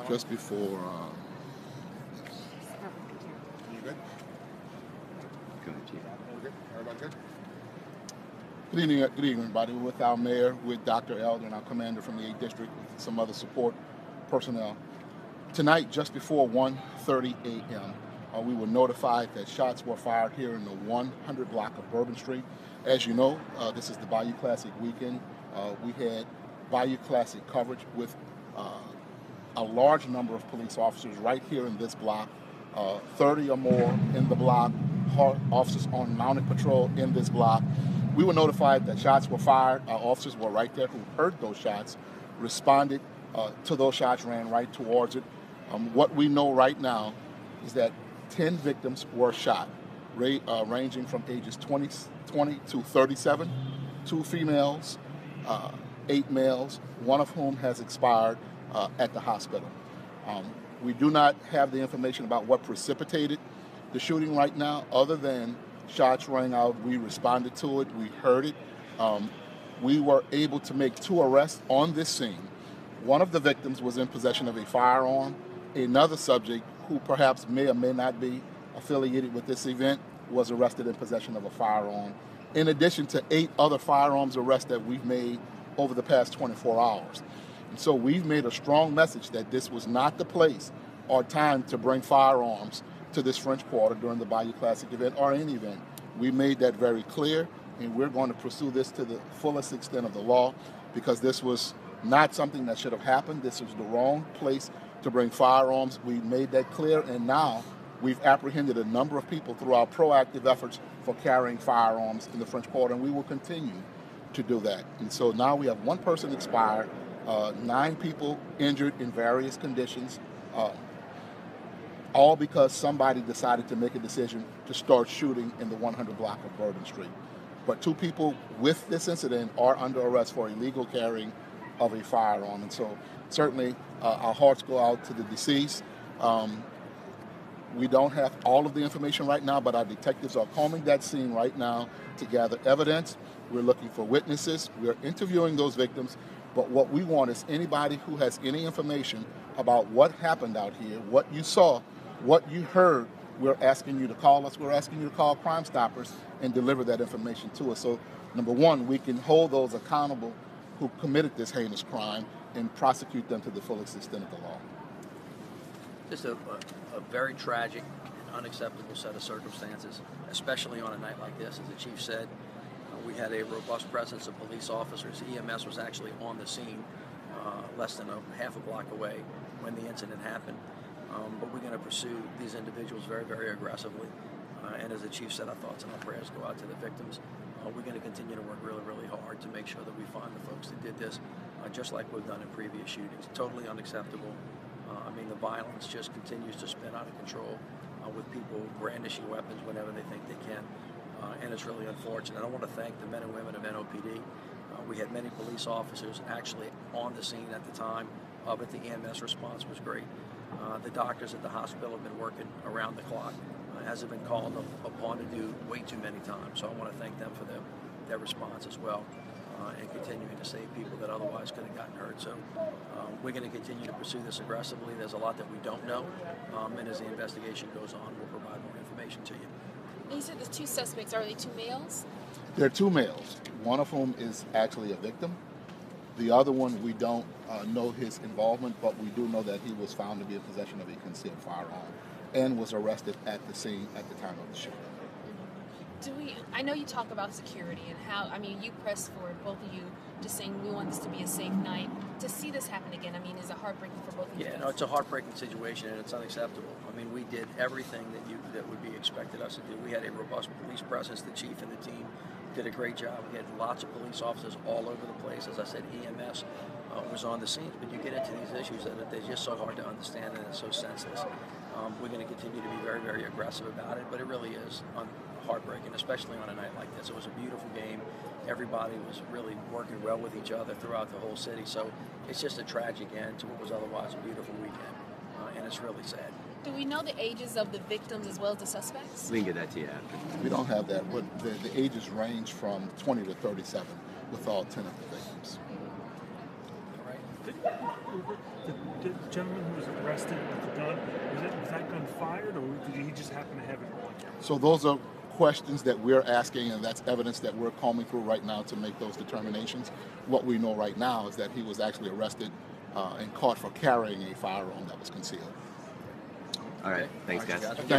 just before. You good? Good. Everybody good? Good evening, everybody. We're with our mayor, with Dr. Elder, and our commander from the 8th District, with some other support personnel. Tonight, just before 1:30 a.m., we were notified that shots were fired here in the 100 block of Bourbon Street. As you know, this is the Bayou Classic weekend. We had Bayou Classic coverage with a large number of police officers right here in this block, 30 or more in the block, officers on mounted patrol in this block. We were notified that shots were fired. Our officers were right there who heard those shots, responded to those shots, ran right towards it. What we know right now is that 10 victims were shot, ranging from ages 20 to 37, 2 females, 8 males, one of whom has expired at the hospital. We do not have the information about what precipitated the shooting right now, other than shots rang out. We responded to it. We heard it. We were able to make 2 arrests on this scene. One of the victims was in possession of a firearm. Another subject, who perhaps may or may not be affiliated with this event, was arrested in possession of a firearm, in addition to 8 other firearms arrests that we've made over the past 24 hours. And so we've made a strong message that this was not the place or time to bring firearms to this French Quarter during the Bayou Classic event or any event. We made that very clear, and we're going to pursue this to the fullest extent of the law, because this was not something that should have happened. This was the wrong place to bring firearms. We made that clear, and now we've apprehended a number of people through our proactive efforts for carrying firearms in the French Quarter, and we will continue to do that. And so now we have 1 person expired, 9 people injured in various conditions, all because somebody decided to make a decision to start shooting in the 100 block of Bourbon Street. But 2 people with this incident are under arrest for illegal carrying of a firearm. And so certainly our hearts go out to the deceased. We don't have all of the information right now, but our detectives are combing that scene right now to gather evidence. We're looking for witnesses. We're interviewing those victims. But what we want is anybody who has any information about what happened out here, what you saw, what you heard, we're asking you to call us. We're asking you to call Crime Stoppers and deliver that information to us. So, number 1, we can hold those accountable who committed this heinous crime and prosecute them to the fullest extent of the law. Just a very tragic and unacceptable set of circumstances, especially on a night like this. As the chief said, we had a robust presence of police officers. EMS was actually on the scene less than a half a block away when the incident happened. But we're going to pursue these individuals very, very aggressively. And as the chief said, our thoughts and our prayers go out to the victims. We're going to continue to work really, really hard to make sure that we find the folks that did this, just like we've done in previous shootings. Totally unacceptable. I mean, the violence just continues to spin out of control with people brandishing weapons whenever they think they can. And it's really unfortunate. I want to thank the men and women of NOPD. We had many police officers actually on the scene at the time, but the EMS response was great. The doctors at the hospital have been working around the clock, as have been called upon to do way too many times. So I want to thank them for their response as well, and continuing to save people that otherwise could have gotten hurt. So we're going to continue to pursue this aggressively. There's a lot that we don't know, and as the investigation goes on, we'll provide more information to you. And you said the 2 suspects, are they 2 males? They're 2 males, one of whom is actually a victim. The other one, we don't know his involvement, but we do know that he was found to be in possession of a concealed firearm and was arrested at the scene at the time of the shooting. I know you talk about security and how, I mean, you press forward, both of you, just saying we want this to be a safe night. To see this happen again, I mean, is it heartbreaking for both of you? Yeah, no, it's a heartbreaking situation, and it's unacceptable. I mean, we did everything that would be expected us to do. We had a robust police presence. The chief and the team did a great job. We had lots of police officers all over the place. As I said, EMS was on the scene. But you get into these issues that they're just so hard to understand and it's so senseless. We're going to continue to be very, very aggressive about it, but it really is heartbreaking, especially on a night like this. It was a beautiful game. Everybody was really working well with each other throughout the whole city. So it's just a tragic end to what was otherwise a beautiful weekend, and it's really sad. Do we know the ages of the victims as well as the suspects? We can get that to you after. We don't have that, but the ages range from 20 to 37 with all 10 of the victims. All right. The gentleman who was arrested with the gun, was that gun fired, or did he just happen to have it on him? So those are questions that we're asking, and that's evidence that we're combing through right now to make those determinations. What we know right now is that he was actually arrested and caught for carrying a firearm that was concealed. All right. Thanks, guys. Thank